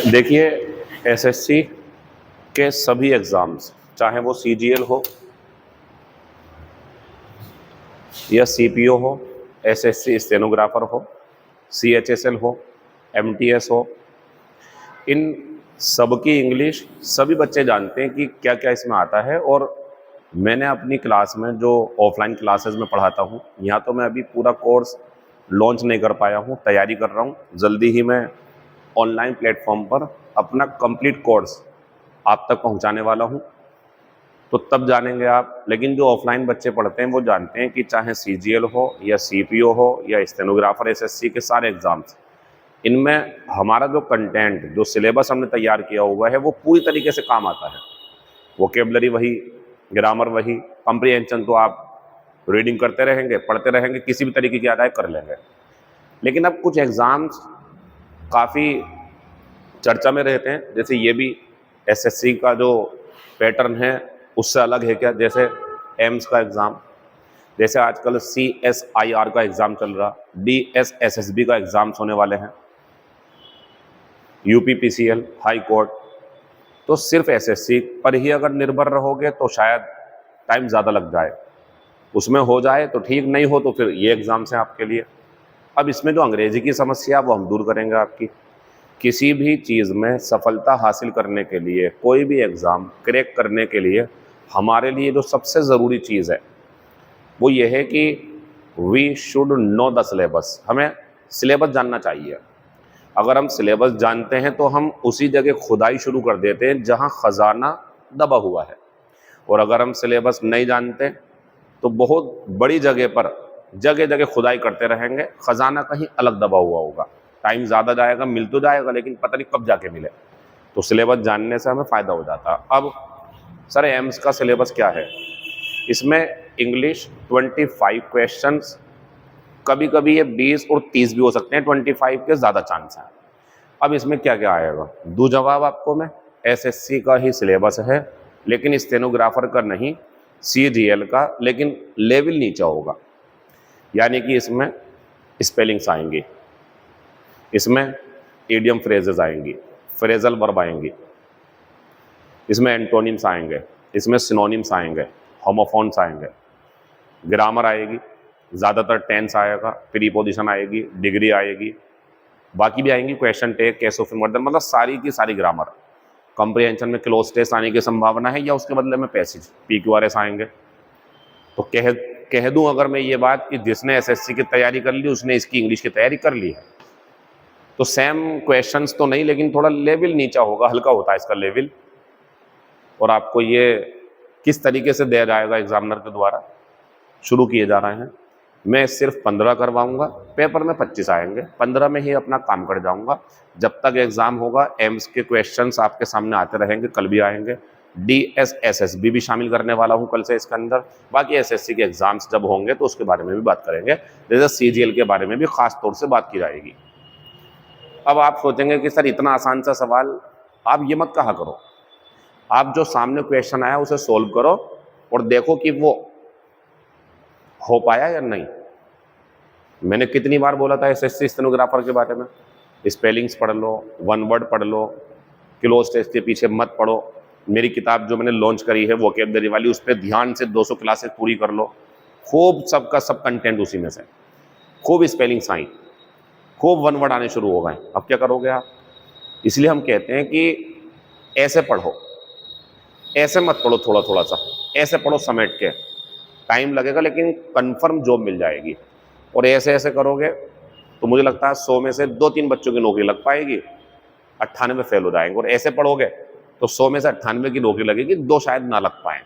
देखिए, एसएससी के सभी एग्ज़ाम्स, चाहे वो सीजीएल हो या सीपीओ हो, एसएससी स्टेनोग्राफर हो, सीएचएसएल हो, एमटीएस हो, इन सबकी इंग्लिश सभी बच्चे जानते हैं कि क्या क्या इसमें आता है। और मैंने अपनी क्लास में जो ऑफलाइन क्लासेस में पढ़ाता हूँ, यहाँ तो मैं अभी पूरा कोर्स लॉन्च नहीं कर पाया हूँ, तैयारी कर रहा हूँ। जल्दी ही मैं ऑनलाइन प्लेटफॉर्म पर अपना कंप्लीट कोर्स आप तक पहुँचाने वाला हूँ, तो तब जानेंगे आप। लेकिन जो ऑफलाइन बच्चे पढ़ते हैं वो जानते हैं कि चाहे सीजीएल हो या सीपीओ हो या स्टेनोग्राफर एसएससी के सारे एग्ज़ाम्स, इनमें हमारा जो कंटेंट, जो सिलेबस हमने तैयार किया हुआ है, वो पूरी तरीके से काम आता है। वोकेबलरी वही, ग्रामर वही, कॉम्प्रिहेंशन तो आप रीडिंग करते रहेंगे, पढ़ते रहेंगे, किसी भी तरीके की अदाय कर लेंगे। लेकिन अब कुछ एग्ज़ाम्स काफ़ी चर्चा में रहते हैं, जैसे ये भी एसएससी का जो पैटर्न है उससे अलग है क्या। जैसे एम्स का एग्ज़ाम, जैसे आजकल CSIR का एग्ज़ाम चल रहा, DSSSB का एग्ज़ाम्स होने वाले हैं, UPPCL, हाई कोर्ट। तो सिर्फ एसएससी पर ही अगर निर्भर रहोगे तो शायद टाइम ज़्यादा लग जाए। उसमें हो जाए तो ठीक, नहीं हो तो फिर ये एग्ज़ाम्स हैं आपके लिए। अब इसमें जो अंग्रेजी की समस्या वो हम दूर करेंगे आपकी। किसी भी चीज़ में सफलता हासिल करने के लिए, कोई भी एग्ज़ाम क्रैक करने के लिए हमारे लिए जो सबसे ज़रूरी चीज़ है वो ये है कि we should know the syllabus. हमें सिलेबस जानना चाहिए। अगर हम सिलेबस जानते हैं तो हम उसी जगह खुदाई शुरू कर देते हैं जहाँ ख़जाना दबा हुआ है। और अगर हम सिलेबस नहीं जानते तो बहुत बड़ी जगह पर जगह जगह खुदाई करते रहेंगे, ख़जाना कहीं अलग दबा हुआ होगा। टाइम ज़्यादा जाएगा, मिल तो जाएगा लेकिन पता नहीं कब जाके मिले। तो सिलेबस जानने से हमें फ़ायदा हो जाता है। अब सर एम्स का सिलेबस क्या है? इसमें इंग्लिश 25 क्वेश्चंस, कभी कभी ये 20 और 30 भी हो सकते हैं, 25 के ज़्यादा चांस हैं। अब इसमें क्या क्या आएगा, दो जवाब आपको मैं। एसएससी का ही सिलेबस है लेकिन स्टेनोग्राफर का नहीं, सीजीएल का, लेकिन लेवल नीचा होगा। यानी कि इसमें स्पेलिंग्स आएंगी, इसमें इडियम फ्रेजेस आएंगी, फ्रेजल वर्ब आएंगी, इसमें एंटोनिम्स आएंगे, इसमें सिनोनिम्स आएंगे, होमोफोन्स आएंगे, ग्रामर आएगी, ज़्यादातर टेंस आएगा, प्रीपोजिशन आएगी, डिग्री आएगी, बाकी भी आएंगी, question tag, case of emergence, मतलब सारी की सारी ग्रामर। कॉम्प्रिहेंशन में क्लोज टेस्ट आने की संभावना है या उसके बदले में पैसेज PQRS आएंगे। तो कह दूं अगर मैं ये बात कि जिसने एसएससी की तैयारी कर ली उसने इसकी इंग्लिश की तैयारी कर ली है। तो सेम क्वेश्चंस तो नहीं, लेकिन थोड़ा लेवल नीचा होगा, हल्का होता है इसका लेवल। और आपको ये किस तरीके से दिया जाएगा एग्जामिनर के द्वारा, शुरू किए जा रहे हैं। मैं सिर्फ 15 करवाऊंगा, पेपर में 25 आएंगे, 15 में ही अपना काम कर जाऊंगा। जब तक एग्जाम होगा एम्स के क्वेश्चंस आपके सामने आते रहेंगे, कल भी आएंगे। DSSSB भी शामिल करने वाला हूं कल से इसके अंदर। बाकी एसएससी के एग्जाम्स जब होंगे तो उसके बारे में भी बात करेंगे, जैसे सीजीएल के बारे में भी खास तौर से बात की जाएगी। अब आप सोचेंगे कि सर इतना आसान सा सवाल, आप ये मत कहा करो। आप जो सामने क्वेश्चन आया उसे सोल्व करो और देखो कि वो हो पाया या नहीं। मैंने कितनी बार बोला था एसएससी स्टेनोग्राफर के बारे में, स्पेलिंग्स पढ़ लो, वन वर्ड पढ़ लो, क्लोज टेस्ट के पीछे मत पढ़ो। मेरी किताब जो मैंने लॉन्च करी है वोकेबलरी वाली, उस पर ध्यान से 200 क्लासेस पूरी कर लो। खूब सबका सब कंटेंट उसी में से, खूब स्पेलिंग्स आई, खूब वन वर्ड आने शुरू हो गए। अब क्या करोगे आप? इसलिए हम कहते हैं कि ऐसे पढ़ो, ऐसे मत पढ़ो थोड़ा थोड़ा सा, ऐसे पढ़ो समेट के। टाइम लगेगा लेकिन कंफर्म जॉब मिल जाएगी। और ऐसे ऐसे करोगे तो मुझे लगता है 100 में से 2-3 बच्चों की नौकरी लग पाएगी, 98 फेल हो जाएंगे। और ऐसे पढ़ोगे तो 100 में से 98 की नौकरी लगेगी, 2 शायद ना लग पाए।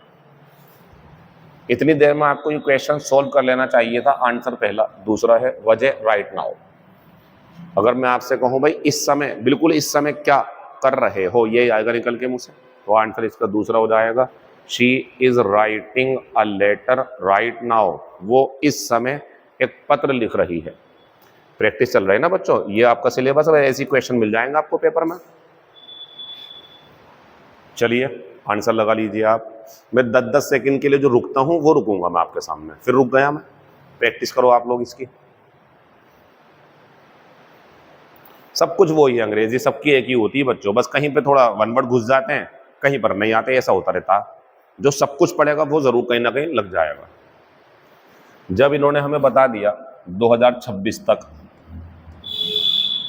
इतनी देर में आपको ये क्वेश्चन सोल्व कर लेना चाहिए था। आंसर पहला। दूसरा है वजह, राइट नाउ। अगर मैं आपसे कहूं भाई इस समय, बिल्कुल इस समय क्या कर रहे हो, ये आएगा निकल के मुंह से, तो आंसर इसका दूसरा हो जाएगा, she is writing a letter right now. वो इस समय एक पत्र लिख रही है। प्रैक्टिस चल रही है ना बच्चों, ये आपका सिलेबस है, ऐसी क्वेश्चन मिल जाएंगे आपको पेपर में। चलिए आंसर लगा लीजिए आप। मैं 10-10 सेकंड के लिए जो रुकता हूं वो रुकूंगा मैं आपके सामने, फिर रुक गया मैं। प्रैक्टिस करो आप लोग इसकी। सब कुछ वही है, अंग्रेजी सबकी एक ही होती है बच्चों, बस कहीं पे थोड़ा वन वर्ड घुस जाते हैं, कहीं पर नहीं आते, ऐसा होता रहता है। जो सब कुछ पढ़ेगा वो जरूर कहीं ना कहीं लग जाएगा। जब इन्होंने हमें बता दिया 2026 तक,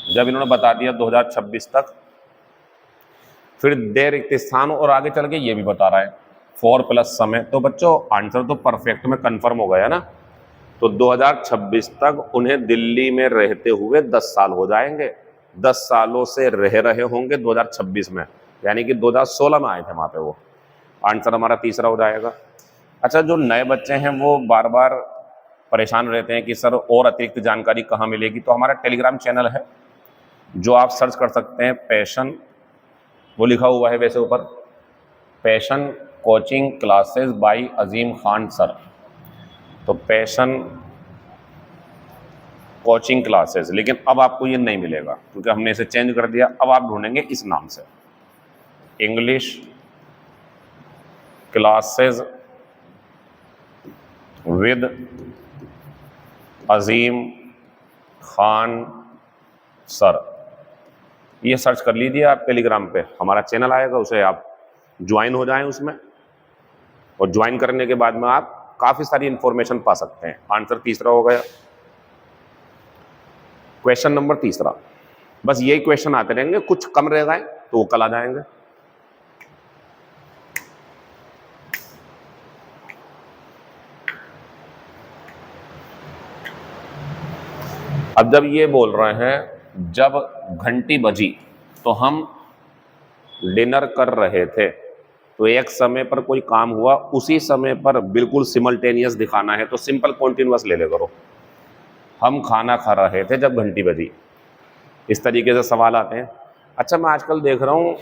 जब इन्होंने बता दिया 2026 तक, फिर देर रिक्त स्थान और आगे चल के ये भी बता रहा है 4 प्लस समय, तो बच्चों आंसर तो परफेक्ट में कंफर्म हो गया ना। तो 2026 तक उन्हें दिल्ली में रहते हुए 10 साल हो जाएंगे, 10 सालों से रह रहे होंगे 2026 में, यानी कि 2016 में आए थे वहां पे वो। आंसर हमारा तीसरा हो जाएगा। अच्छा, जो नए बच्चे हैं वो बार बार परेशान रहते हैं कि सर और अतिरिक्त जानकारी कहाँ मिलेगी, तो हमारा टेलीग्राम चैनल है जो आप सर्च कर सकते हैं, पैशन, वो लिखा हुआ है वैसे ऊपर, passion coaching classes by Azeem Khan sir. तो पैशन कोचिंग क्लासेस, लेकिन अब आपको ये नहीं मिलेगा क्योंकि हमने इसे चेंज कर दिया। अब आप ढूंढेंगे इस नाम से, English classes with Azeem Khan sir, ये सर्च कर लीजिए आप टेलीग्राम पे, हमारा चैनल आएगा, उसे आप ज्वाइन हो जाएं उसमें, और ज्वाइन करने के बाद में आप काफ़ी सारी इंफॉर्मेशन पा सकते हैं। आंसर तीसरा हो गया। क्वेश्चन नंबर तीसरा, बस यही क्वेश्चन आते रहेंगे, कुछ कम रह गए तो वो कल आ जाएंगे। अब जब ये बोल रहे हैं जब घंटी बजी तो हम डिनर कर रहे थे, तो एक समय पर कोई काम हुआ, उसी समय पर बिल्कुल सिमल्टेनियस दिखाना है, तो सिंपल कॉन्टिन्यूअस ले ले करो। हम खाना खा रहे थे जब घंटी बजी, इस तरीके से सवाल आते हैं। अच्छा, मैं आजकल देख रहा हूँ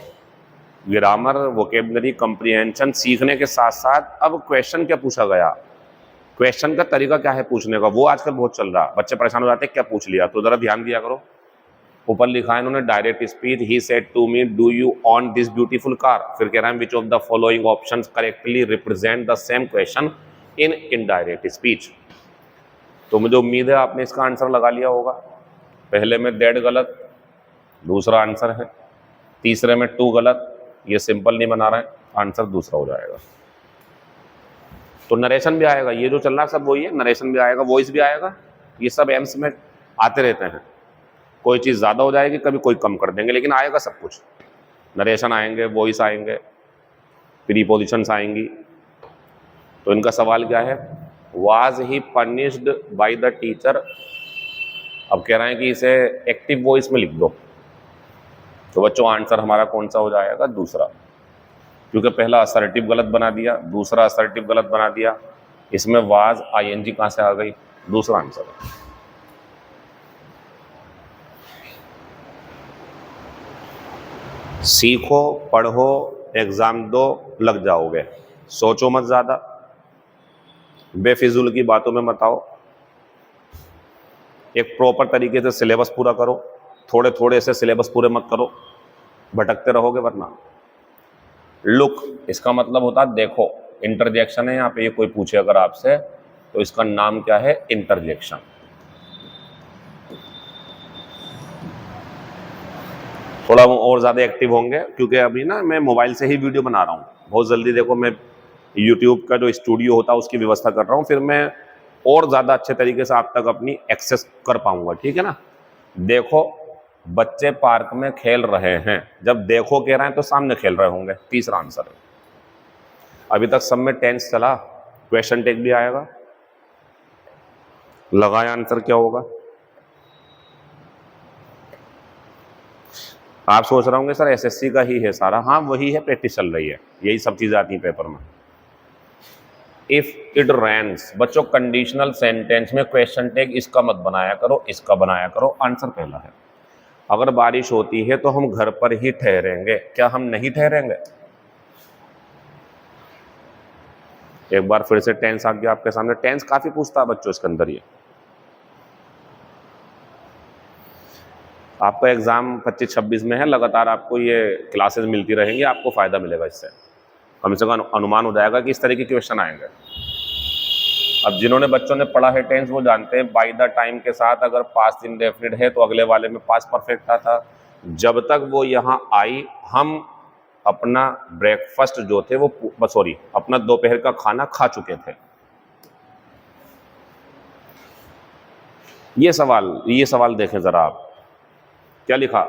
ग्रामर, वोकेबलरी, कॉम्प्रिहेंशन सीखने के साथ साथ अब क्वेश्चन क्या पूछा गया, क्वेश्चन का तरीका क्या है पूछने का, वो आजकल बहुत चल रहा है। बच्चे परेशान हो जाते हैं क्या पूछ लिया, तो जरा ध्यान दिया करो। ऊपर लिखा है इन्होंने direct speech, he said to me do you own this beautiful car, फिर कह रहा है which of the following options correctly represent the same question in indirect speech. तो मुझे उम्मीद है आपने इसका आंसर लगा लिया होगा। पहले में दैट गलत, दूसरा आंसर है, तीसरे में टू गलत, ये सिंपल नहीं बना रहे हैं, आंसर दूसरा हो जाएगा। तो नरेशन भी आएगा, ये जो चल रहा है सब वही है, नरेशन भी आएगा, वॉइस भी आएगा, ये सब एम्स में आते रहते हैं। कोई चीज़ ज़्यादा हो जाएगी, कभी कोई कम कर देंगे, लेकिन आएगा सब कुछ। नरेशन आएंगे, वॉइस आएंगे, प्रीपोजिशंस आएंगी। तो इनका सवाल क्या है, was he punished by the teacher. अब कह रहे हैं कि इसे एक्टिव वॉइस में लिख दो, तो बच्चों आंसर हमारा कौन सा हो जाएगा, दूसरा, क्योंकि पहला असर्टिव गलत बना दिया, दूसरा असर्टिव गलत बना दिया, इसमें वाज आईएनजी कहाँ से आ गई, दूसरा आंसर है। सीखो, पढ़ो, एग्जाम दो, लग जाओगे, सोचो मत ज़्यादा, बेफिजूल की बातों में मत आओ, एक प्रॉपर तरीके से सिलेबस पूरा करो, थोड़े थोड़े से सिलेबस पूरे मत करो, भटकते रहोगे वरना। लुक, इसका मतलब होता है देखो, इंटरजेक्शन है यहाँ पे, ये कोई पूछे अगर आपसे तो इसका नाम क्या है, इंटरजेक्शन। थोड़ा और ज़्यादा एक्टिव होंगे क्योंकि अभी ना मैं मोबाइल से ही वीडियो बना रहा हूँ, बहुत जल्दी देखो मैं यूट्यूब का जो स्टूडियो होता है उसकी व्यवस्था कर रहा हूँ, फिर मैं और ज़्यादा अच्छे तरीके से आप तक अपनी एक्सेस कर पाऊंगा, ठीक है ना। देखो, बच्चे पार्क में खेल रहे हैं, जब देखो कह रहे हैं तो सामने खेल रहे होंगे, तीसरा आंसर है। अभी तक सब में टेंस चला, क्वेश्चन टेक भी आएगा, लगाए आंसर क्या होगा। आप सोच रहे होंगे सर एसएससी का ही है सारा, हाँ वही है, प्रैक्टिस चल रही है, यही सब चीज़ें आती हैं पेपर में। इफ इट रेन्स, बच्चों कंडीशनल सेंटेंस में क्वेश्चन टैग इसका मत बनाया करो, इसका बनाया करो, आंसर पहला है। अगर बारिश होती है तो हम घर पर ही ठहरेंगे, क्या हम नहीं ठहरेंगे। एक बार फिर से टेंस आ गया आपके सामने, टेंस काफी पूछता है बच्चों इसके अंदर। ये आपका एग्जाम 25-26 में है, लगातार आपको ये क्लासेस मिलती रहेंगी, आपको फायदा मिलेगा इससे, कम से कम अनुमान हो जाएगा कि इस तरह के क्वेश्चन आएंगे। अब जिन्होंने बच्चों ने पढ़ा है टेंस वो जानते हैं बाय द टाइम के साथ अगर पास्ट इंडेफिनिट है तो अगले वाले में पास्ट परफेक्ट आता। जब तक वो यहाँ आई हम अपना ब्रेकफास्ट जो थे वो सॉरी अपना दोपहर का खाना खा चुके थे। ये सवाल देखें जरा आप, क्या लिखा,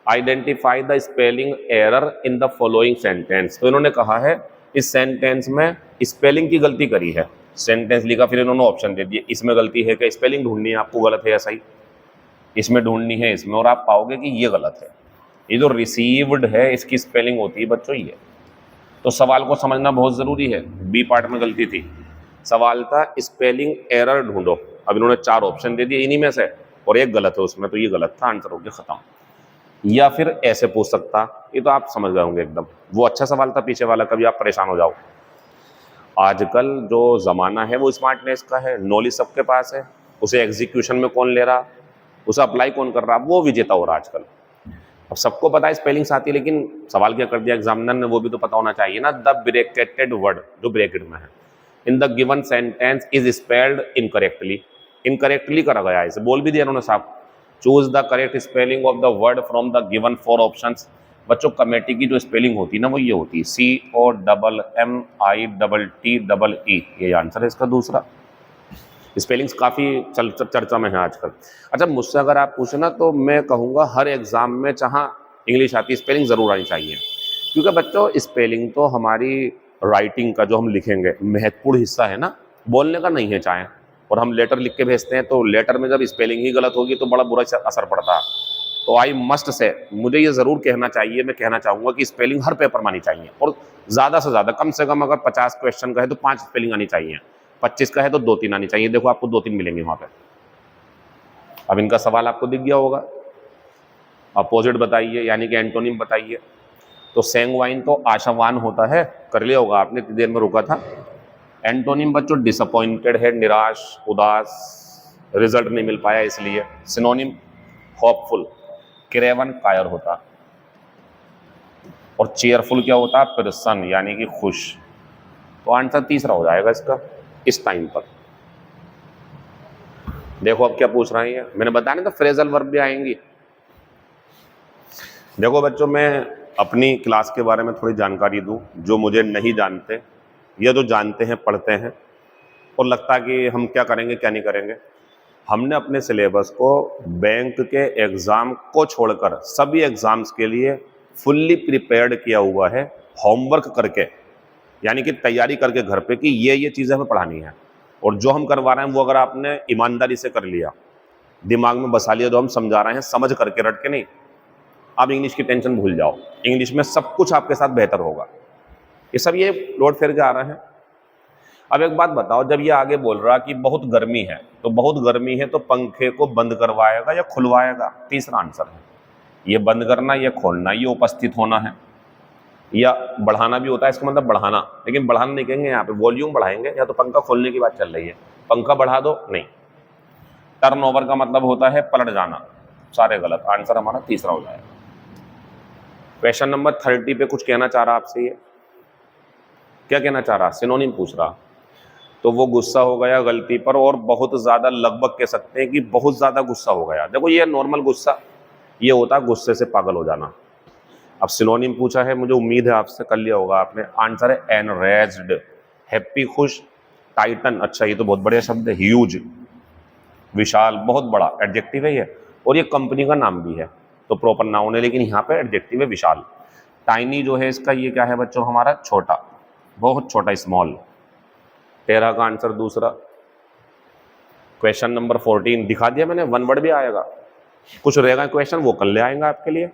identify the spelling error in the following sentence. तो इन्होंने कहा है इस सेंटेंस में स्पेलिंग की गलती करी है, सेंटेंस लिखा फिर इन्होंने ऑप्शन दे दिए, इसमें गलती है क्या, स्पेलिंग ढूंढनी है आपको, गलत है या सही, इसमें ढूंढनी है इसमें, और आप पाओगे कि ये गलत है। ये जो रिसीव्ड है इसकी स्पेलिंग होती है बच्चों ये। तो सवाल को समझना बहुत ज़रूरी है। बी पार्ट में गलती थी, सवाल था स्पेलिंग एरर ढूंढो, अब इन्होंने 4 ऑप्शन दे दिए इन्हीं में से और एक गलत है उसमें, तो ये गलत था, आंसर हो गया खत्म। या फिर ऐसे पूछ सकता, ये तो आप समझ गए होंगे एकदम, वो अच्छा सवाल था पीछे वाला, कभी आप परेशान हो जाओ। आजकल जो ज़माना है वो स्मार्टनेस का है, नॉलेज सबके पास है, उसे एग्जीक्यूशन में कौन ले रहा, उसे अप्लाई कौन कर रहा, वो विजेता हो रहा आजकल। अब सबको पता है स्पेलिंग्स आती है, लेकिन सवाल क्या कर दिया एग्जामिनर ने वो भी तो पता होना चाहिए ना। द ब्रैकेटेड वर्ड जो ब्रैकेट में है in the given sentence is spelled incorrectly, incorrectly करा गया है, इसे बोल भी दिया उन्होंने साहब। Choose the correct spelling of the word from the given 4 options. बच्चों कमेटी की जो स्पेलिंग होती है ना वो ये होती है COMMITTE, ये आंसर है इसका दूसरा। स्पेलिंग्स काफ़ी चर्चा में है आजकल। अच्छा मुझसे अगर आप पूछे ना तो मैं कहूँगा हर एग्ज़ाम में जहाँ इंग्लिश आती है स्पेलिंग ज़रूर आनी चाहिए, क्योंकि बच्चों स्पेलिंग तो हमारी राइटिंग का जो हम लिखेंगे महत्वपूर्ण हिस्सा है ना, बोलने का नहीं है चाहे, और हम लेटर लिख के भेजते हैं तो लेटर में जब स्पेलिंग ही गलत होगी तो बड़ा बुरा असर पड़ता है। तो आई मस्ट से मुझे ये ज़रूर कहना चाहिए, मैं कहना चाहूँगा कि स्पेलिंग हर पेपर में आनी चाहिए, और ज़्यादा से ज़्यादा कम से कम अगर 50 क्वेश्चन का है तो 5 स्पेलिंग आनी चाहिए, 25 का है तो 2-3 आनी चाहिए। देखो आपको 2-3 मिलेंगे वहाँ पे। अब इनका सवाल आपको दिख गया होगा, अपोजिट बताइए यानी कि एंटोनिम बताइए। तो सैंग्वाइन तो आशावान होता है, कर लिया होगा आपने, इतनी देर में रुका था। एंटोनिम बच्चों डिसअपॉइंटेड है, निराश, उदास, रिजल्ट नहीं मिल पाया इसलिए। सिनोनिम होपफुल, क्रेवन कायर होता, और चेयरफुल क्या होता, प्रसन्न यानी कि खुश। तो आंसर तीसरा हो जाएगा इसका इस टाइम पर। देखो अब क्या पूछ रहे हैं, मैंने बताया ना तो फ्रेजल वर्ब भी आएंगी। देखो बच्चों मैं अपनी क्लास के बारे में थोड़ी जानकारी दूं, जो मुझे नहीं जानते या जो जानते हैं पढ़ते हैं और लगता है कि हम क्या करेंगे क्या नहीं करेंगे। हमने अपने सिलेबस को बैंक के एग्ज़ाम को छोड़कर सभी एग्ज़ाम्स के लिए फुल्ली प्रिपेयर्ड किया हुआ है, होमवर्क करके, यानी कि तैयारी करके घर पे कि ये चीज़ें हमें पढ़ानी है, और जो हम करवा रहे हैं वो अगर आपने ईमानदारी से कर लिया, दिमाग में बसा लिया, जो हम समझा रहे हैं समझ करके, रट के नहीं। आप इंग्लिश की टेंशन भूल जाओ, इंग्लिश में सब कुछ आपके साथ बेहतर होगा। ये सब ये लौट फिर के आ रहे हैं। अब एक बात बताओ, जब ये आगे बोल रहा कि बहुत गर्मी है, तो बहुत गर्मी है तो पंखे को बंद करवाएगा या खुलवाएगा, तीसरा आंसर है। ये बंद करना, ये खोलना, ये उपस्थित होना है, या बढ़ाना भी होता है, इसका मतलब बढ़ाना, लेकिन बढ़ाना नहीं कहेंगे, यहाँ पे वॉल्यूम बढ़ाएंगे, या तो पंखा खोलने की बात चल रही है, पंखा बढ़ा दो, नहीं। टर्न ओवर का मतलब होता है पलट जाना, सारे गलत, आंसर हमारा तीसरा हो जाएगा। क्वेश्चन नंबर 30 पे कुछ कहना चाह रहा आपसे, ये क्या कहना चाह रहा, सिनोनिम पूछ रहा। तो वो गुस्सा हो गया गलती पर, और बहुत ज़्यादा, लगभग कह सकते हैं कि बहुत ज़्यादा गुस्सा हो गया। देखो ये नॉर्मल गुस्सा, ये होता है गुस्से से पागल हो जाना। अब सिनोनिम पूछा है, मुझे उम्मीद है आपसे कर लिया होगा आपने, आंसर है एनरेज्ड, हैप्पी खुश, टाइटन, अच्छा ये तो बहुत बढ़िया शब्द है, ह्यूज विशाल, बहुत बड़ा, एडजेक्टिव है ये, और ये कंपनी का नाम भी है तो प्रॉपर नाउन है, लेकिन यहाँ पे एडजेक्टिव है विशाल। टाइनी जो है इसका ये क्या है बच्चों, हमारा छोटा, बहुत छोटा, स्मॉल। 13 का आंसर दूसरा। क्वेश्चन नंबर 14 दिखा दिया मैंने, 1 वर्ड भी आएगा, कुछ रहेगा क्वेश्चन वो कल ले आएंगे आपके लिए।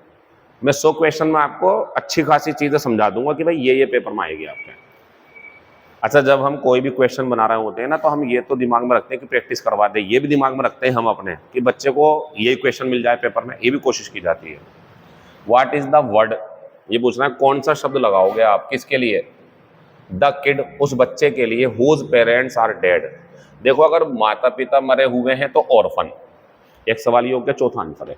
मैं 100 क्वेश्चन में आपको अच्छी खासी चीज़ें समझा दूंगा कि भाई ये पेपर में आएगी आपके। अच्छा जब हम कोई भी क्वेश्चन बना रहे होते हैं ना, तो हम ये तो दिमाग में रखते हैं कि प्रैक्टिस करवा दें, ये भी दिमाग में रखते हैं हम अपने कि बच्चे को यही क्वेश्चन मिल जाए पेपर में, ये भी कोशिश की जाती है। व्हाट इज द वर्ड, ये पूछना है कौन सा शब्द लगाओगे आप, किसके लिए, द किड, उस बच्चे के लिए, हुज पेरेंट्स आर डेड। देखो अगर माता पिता मरे हुए हैं तो ऑर्फन, एक सवाल ये हो गया, चौथा आंसर है।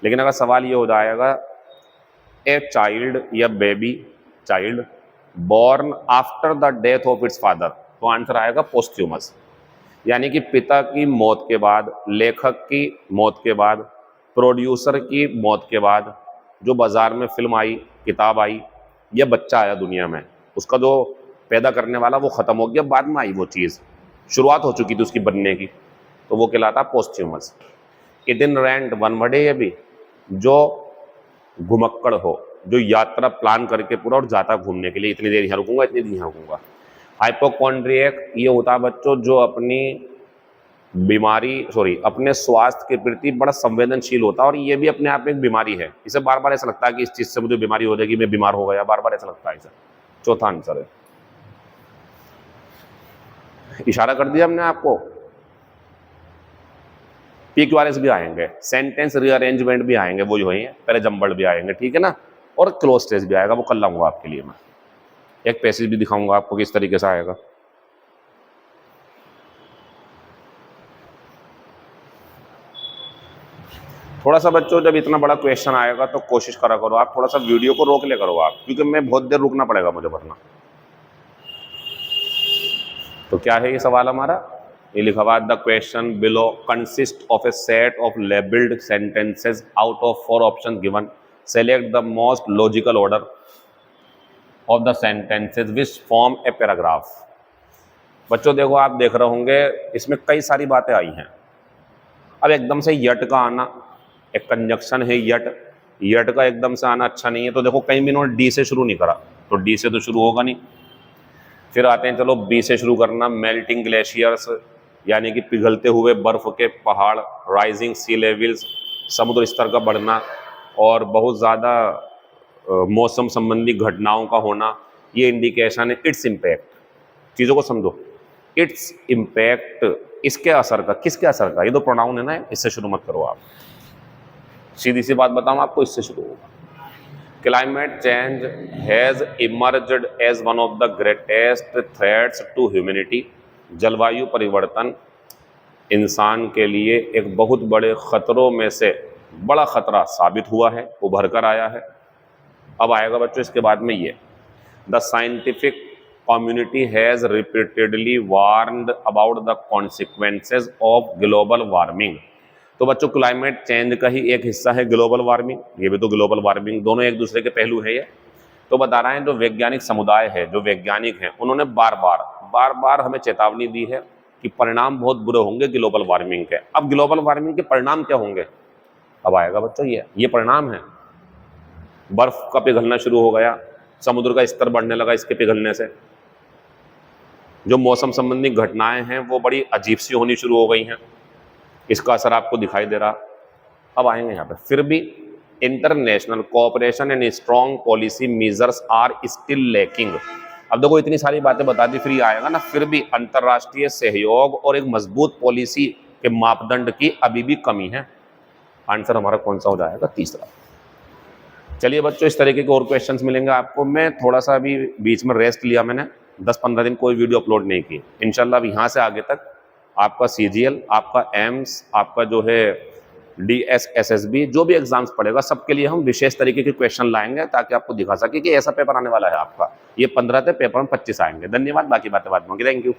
लेकिन अगर सवाल ये हो जाएगा ए चाइल्ड या baby child born after the death of its father, तो आंसर आएगा पोस्ट्यूमस। यानी कि पिता की मौत के बाद, लेखक की मौत के बाद, प्रोड्यूसर की मौत के बाद जो बाजार में फिल्म आई, किताब आई, या बच्चा आया दुनिया में, उसका जो पैदा करने वाला वो खत्म हो गया, बाद में आई वो चीज़, शुरुआत हो चुकी थी उसकी बनने की, तो वो कहलाता posthumous. It in rent one word है ये भी, जो घुमक्कड़ हो, जो यात्रा प्लान करके पूरा और जाता घूमने के लिए, इतनी देर यहाँ रुकूंगा, इतनी देर यहाँ रुकूंगा। हाइपोकॉन्ड्रियक ये होता है बच्चों जो अपनी अपने स्वास्थ्य के प्रति बड़ा संवेदनशील होता है, और ये भी अपने आप में एक बीमारी है। इसे बार बार ऐसा लगता है कि इस चीज़ से मुझे बीमारी हो जाएगी, मैं बीमार हो गया, बार बार ऐसा लगता है इसे। चौथा आंसर है, इशारा कर दिया हमने आपको। PQRS भी आएंगे, सेंटेंस रीअरेंजमेंट भी आएंगे, वो जो है पहले जम्बल्ड भी आएंगे, ठीक है ना, और क्लोज टेस्ट भी आएगा, वो कल लाऊंगा आपके लिए। मैं एक पैसेज भी दिखाऊंगा आपको किस तरीके से आएगा। थोड़ा सा बच्चों जब इतना बड़ा क्वेश्चन आएगा तो कोशिश करा करो आप, थोड़ा सा वीडियो को रोक ले करो आप, क्योंकि मैं बहुत देर रुकना पड़ेगा मुझे वरना। तो क्या है ये सवाल हमारा, ये लिखा हुआ the question below consist of A set of labelled sentences out of 4 option given, select the most logical order of the sentences which form a paragraph. बच्चों देखो, आप देख रहे होंगे इसमें कई सारी बातें आई हैं। अब एकदम से यट का आना, एक कंजक्शन है यट का एकदम से आना अच्छा नहीं है। तो देखो कहीं भी इन्होंने डी से शुरू नहीं करा, तो डी से तो शुरू होगा नहीं। फिर आते हैं चलो बी से शुरू करना, मेल्टिंग ग्लेशियर्स यानी कि पिघलते हुए बर्फ के पहाड़, राइजिंग सी लेवल्स समुद्र स्तर का बढ़ना, और बहुत ज़्यादा मौसम संबंधी घटनाओं का होना, ये इंडिकेशन है इट्स इम्पैक्ट। चीज़ों को समझो, इट्स इम्पैक्ट, इसके असर का, किसके असर का, ये तो प्रोनाउन है ना, इससे शुरू मत करो आप। सीधी सी बात बताऊं आपको, इससे शुरू होगा। Climate change has emerged as one of the greatest threats to humanity. जलवायु परिवर्तन इंसान के लिए एक बहुत बड़े खतरों में से बड़ा खतरा साबित हुआ है, उभर कर आया है। अब आएगा बच्चों इसके बाद में ये, the scientific community has repeatedly warned about the consequences of global warming। तो बच्चों क्लाइमेट चेंज का ही एक हिस्सा है ग्लोबल वार्मिंग, ये भी तो ग्लोबल वार्मिंग, दोनों एक दूसरे के पहलू है ये। तो बता रहे हैं जो वैज्ञानिक समुदाय है, जो वैज्ञानिक हैं, उन्होंने बार बार हमें चेतावनी दी है कि परिणाम बहुत बुरे होंगे ग्लोबल वार्मिंग के। अब ग्लोबल वार्मिंग के परिणाम क्या होंगे, अब आएगा बच्चों ये परिणाम है। बर्फ का पिघलना शुरू हो गया, समुद्र का स्तर बढ़ने लगा इसके पिघलने से, जो मौसम संबंधी घटनाएं हैं वो बड़ी अजीब सी होनी शुरू हो गई हैं, इसका असर आपको दिखाई दे रहा। अब आएंगे यहाँ पे, फिर भी international cooperation and strong policy measures are still lacking. अब देखो इतनी सारी बातें बता दी, फिर ये आएगा ना, फिर भी अंतर्राष्ट्रीय सहयोग और एक मजबूत पॉलिसी के मापदंड की अभी भी कमी है। आंसर हमारा कौन सा हो जाएगा, तीसरा। चलिए बच्चों, इस तरीके के और क्वेश्चंस मिलेंगे आपको। मैं थोड़ा सा अभी बीच में रेस्ट लिया, मैंने 10-15 दिन कोई वीडियो अपलोड नहीं की। इंशाल्लाह अब यहाँ से आगे तक आपका CGL, आपका एम्स, आपका जो है DS SSB, जो भी एग्जाम्स पड़ेगा सबके लिए हम विशेष तरीके के क्वेश्चन लाएंगे, ताकि आपको दिखा सके कि ऐसा पेपर आने वाला है आपका। ये 15 थे, पेपर में 25 आएंगे। धन्यवाद, बाकी बातें बाद में। Thank you.